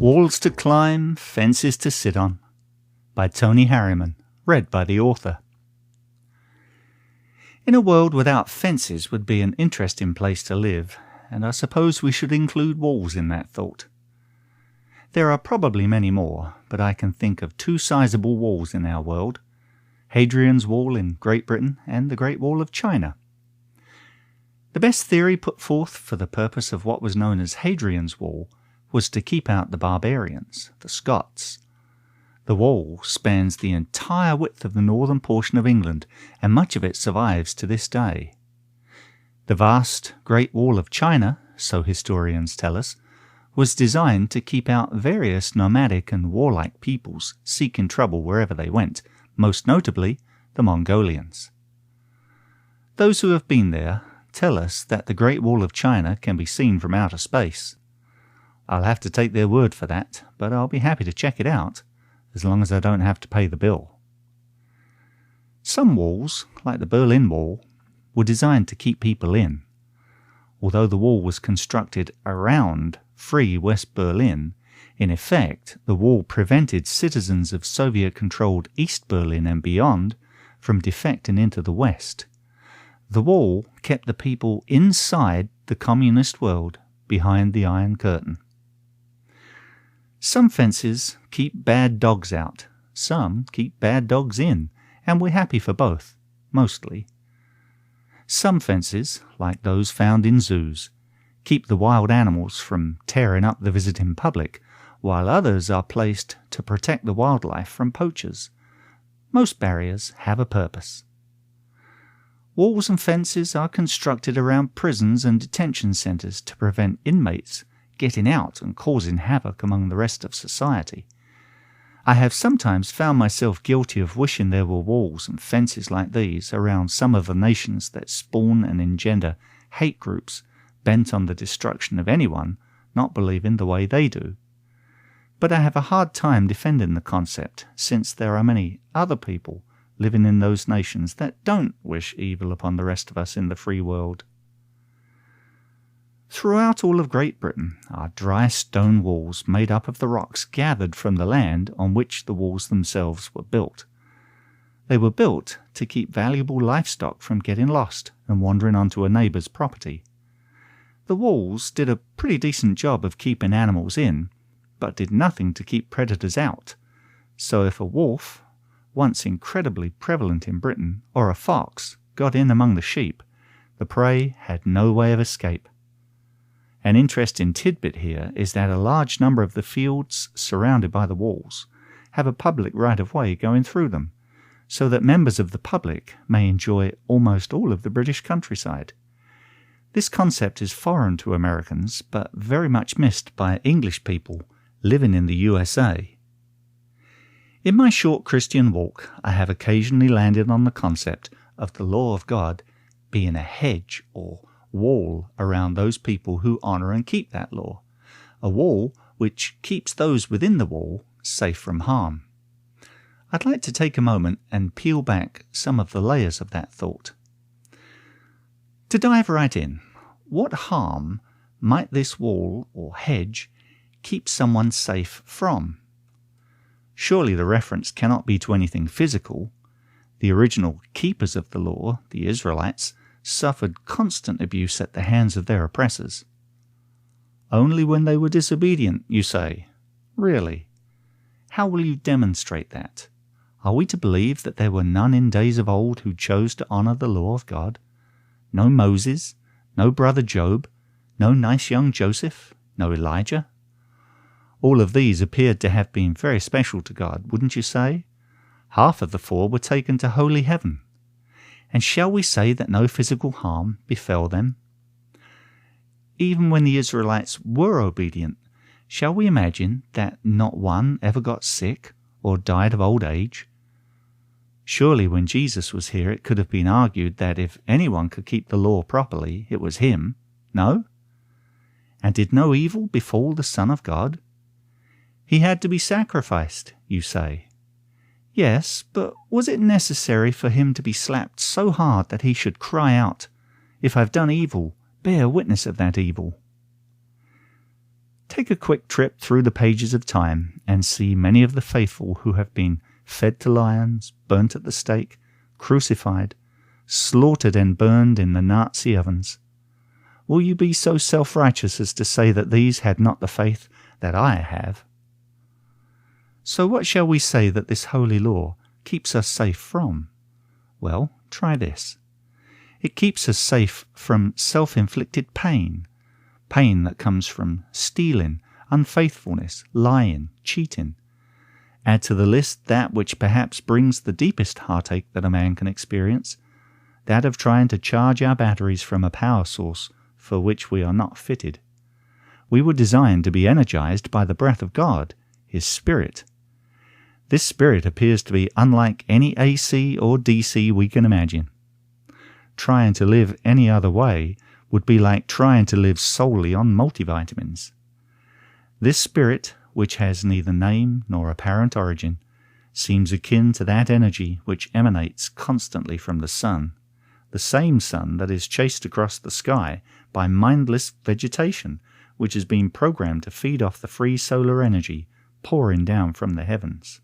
Walls to Climb, Fences to Sit On by Tony Harriman, read by the author. In a world without fences would be an interesting place to live, and I suppose we should include walls in that thought. There are probably many more, but I can think of two sizable walls in our world, Hadrians Wall in Great Britain and the Great Wall of China. The best theory put forth for the purpose of what was known as Hadrian's Wall was to keep out the barbarians, the Scots. The wall spans the entire width of the northern portion of England, and much of it survives to this day. The vast Great Wall of China, so historians tell us, was designed to keep out various nomadic and warlike peoples seeking trouble wherever they went, most notably the Mongolians. Those who have been there tell us that the Great Wall of China can be seen from outer space. I'll have to take their word for that, but I'll be happy to check it out, as long as I don't have to pay the bill. Some walls, like the Berlin Wall, were designed to keep people in. Although the wall was constructed around free West Berlin, in effect the wall prevented citizens of Soviet-controlled East Berlin and beyond from defecting into the West. The wall kept the people inside the communist world behind the Iron Curtain. Some fences keep bad dogs out, some keep bad dogs in, and we're happy for both, mostly. Some fences, like those found in zoos, keep the wild animals from tearing up the visiting public, while others are placed to protect the wildlife from poachers. Most barriers have a purpose. Walls and fences are constructed around prisons and detention centres to prevent inmates getting out and causing havoc among the rest of society. I have sometimes found myself guilty of wishing there were walls and fences like these around some of the nations that spawn and engender hate groups bent on the destruction of anyone not believing the way they do. But I have a hard time defending the concept, since there are many other people living in those nations that don't wish evil upon the rest of us in the free world. Throughout all of Great Britain are dry stone walls made up of the rocks gathered from the land on which the walls themselves were built. They were built to keep valuable livestock from getting lost and wandering onto a neighbour's property. The walls did a pretty decent job of keeping animals in, but did nothing to keep predators out. So if a wolf, once incredibly prevalent in Britain, or a fox got in among the sheep, the prey had no way of escape. An interesting tidbit here is that a large number of the fields surrounded by the walls have a public right-of-way going through them, so that members of the public may enjoy almost all of the British countryside. This concept is foreign to Americans, but very much missed by English people living in the USA. In my short Christian walk, I have occasionally landed on the concept of the law of God being a hedge or wall around those people who honour and keep that law, a wall which keeps those within the wall safe from harm. I'd like to take a moment and peel back some of the layers of that thought. To dive right in, what harm might this wall or hedge keep someone safe from? Surely the reference cannot be to anything physical. The original keepers of the law, the Israelites, suffered constant abuse at the hands of their oppressors. Only when they were disobedient, you say? Really? How will you demonstrate that? Are we to believe that there were none in days of old who chose to honour the law of God? No Moses? No brother Job? No nice young Joseph? No Elijah? All of these appeared to have been very special to God, wouldn't you say? Half of the four were taken to holy heaven. And shall we say that no physical harm befell them? Even when the Israelites were obedient, shall we imagine that not one ever got sick or died of old age? Surely when Jesus was here it could have been argued that if anyone could keep the law properly, it was him. No? And did no evil befall the Son of God? He had to be sacrificed, you say. Yes, but was it necessary for him to be slapped so hard that he should cry out, "If I've done evil, bear witness of that evil"? Take a quick trip through the pages of time and see many of the faithful who have been fed to lions, burnt at the stake, crucified, slaughtered and burned in the Nazi ovens. Will you be so self-righteous as to say that these had not the faith that I have? So what shall we say that this holy law keeps us safe from? Well, try this. It keeps us safe from self-inflicted pain, pain that comes from stealing, unfaithfulness, lying, cheating. Add to the list that which perhaps brings the deepest heartache that a man can experience, that of trying to charge our batteries from a power source for which we are not fitted. We were designed to be energized by the breath of God, His Spirit. This Spirit appears to be unlike any AC or DC we can imagine. Trying to live any other way would be like trying to live solely on multivitamins. This Spirit, which has neither name nor apparent origin, seems akin to that energy which emanates constantly from the sun, the same sun that is chased across the sky by mindless vegetation, which has been programmed to feed off the free solar energy pouring down from the heavens.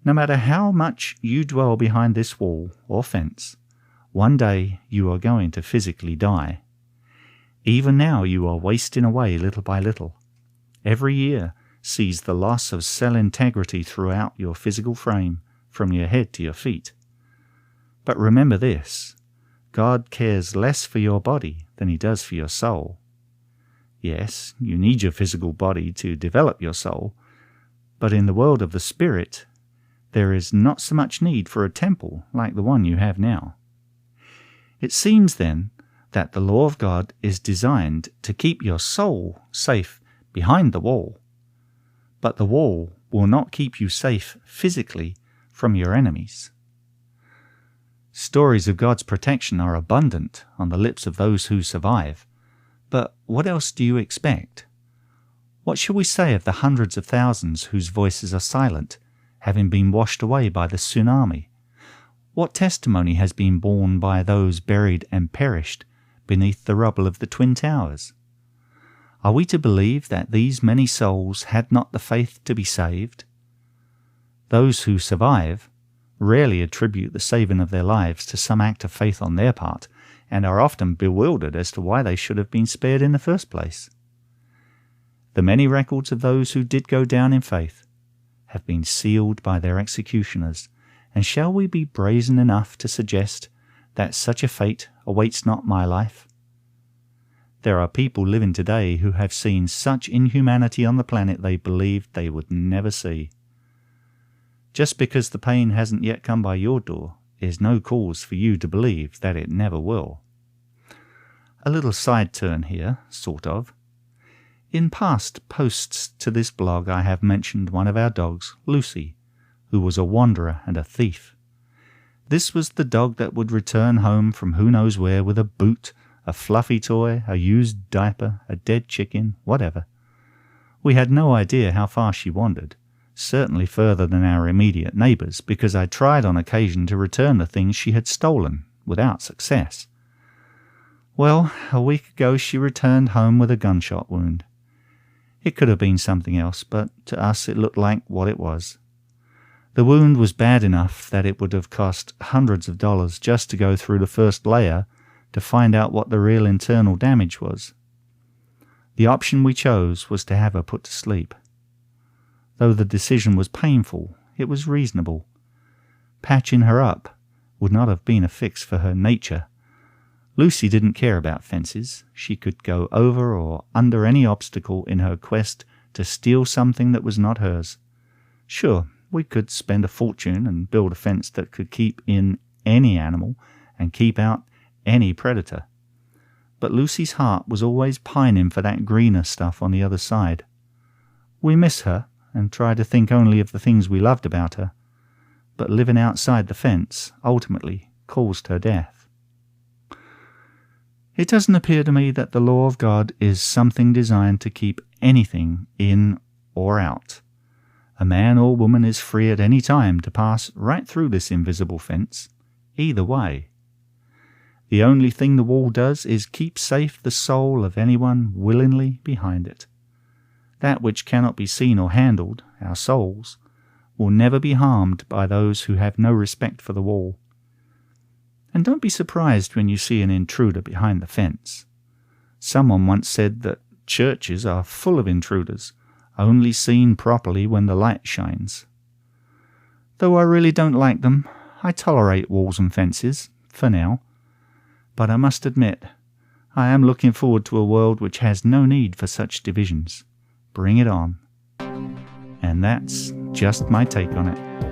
No matter how much you dwell behind this wall or fence, one day you are going to physically die. Even now you are wasting away little by little. Every year sees the loss of cell integrity throughout your physical frame, from your head to your feet. But remember this, God cares less for your body than He does for your soul. Yes, you need your physical body to develop your soul, but in the world of the Spirit, there is not so much need for a temple like the one you have now. It seems then that the law of God is designed to keep your soul safe behind the wall, but the wall will not keep you safe physically from your enemies. Stories of God's protection are abundant on the lips of those who survive, but what else do you expect? What shall we say of the hundreds of thousands whose voices are silent, having been washed away by the tsunami? What testimony has been borne by those buried and perished beneath the rubble of the Twin Towers? Are we to believe that these many souls had not the faith to be saved? Those who survive rarely attribute the saving of their lives to some act of faith on their part, and are often bewildered as to why they should have been spared in the first place. The many records of those who did go down in faith have been sealed by their executioners, and shall we be brazen enough to suggest that such a fate awaits not my life? There are people living today who have seen such inhumanity on the planet they believed they would never see. Just because the pain hasn't yet come by your door is no cause for you to believe that it never will. A little side turn here, sort of. In past posts to this blog I have mentioned one of our dogs, Lucy, who was a wanderer and a thief. This was the dog that would return home from who knows where with a boot, a fluffy toy, a used diaper, a dead chicken, whatever. We had no idea how far she wandered, certainly further than our immediate neighbours, because I tried on occasion to return the things she had stolen, without success. Well, a week ago she returned home with a gunshot wound. It could have been something else, but to us it looked like what it was. The wound was bad enough that it would have cost hundreds of dollars just to go through the first layer to find out what the real internal damage was. The option we chose was to have her put to sleep. Though the decision was painful, it was reasonable. Patching her up would not have been a fix for her nature. Lucy didn't care about fences. She could go over or under any obstacle in her quest to steal something that was not hers. Sure, we could spend a fortune and build a fence that could keep in any animal and keep out any predator. But Lucy's heart was always pining for that greener stuff on the other side. We miss her and try to think only of the things we loved about her, but living outside the fence ultimately caused her death. It doesn't appear to me that the law of God is something designed to keep anything in or out. A man or woman is free at any time to pass right through this invisible fence, either way. The only thing the wall does is keep safe the soul of anyone willingly behind it. That which cannot be seen or handled, our souls, will never be harmed by those who have no respect for the wall. And don't be surprised when you see an intruder behind the fence. Someone once said that churches are full of intruders, only seen properly when the light shines. Though I really don't like them, I tolerate walls and fences, for now. But I must admit, I am looking forward to a world which has no need for such divisions. Bring it on. And that's just my take on it.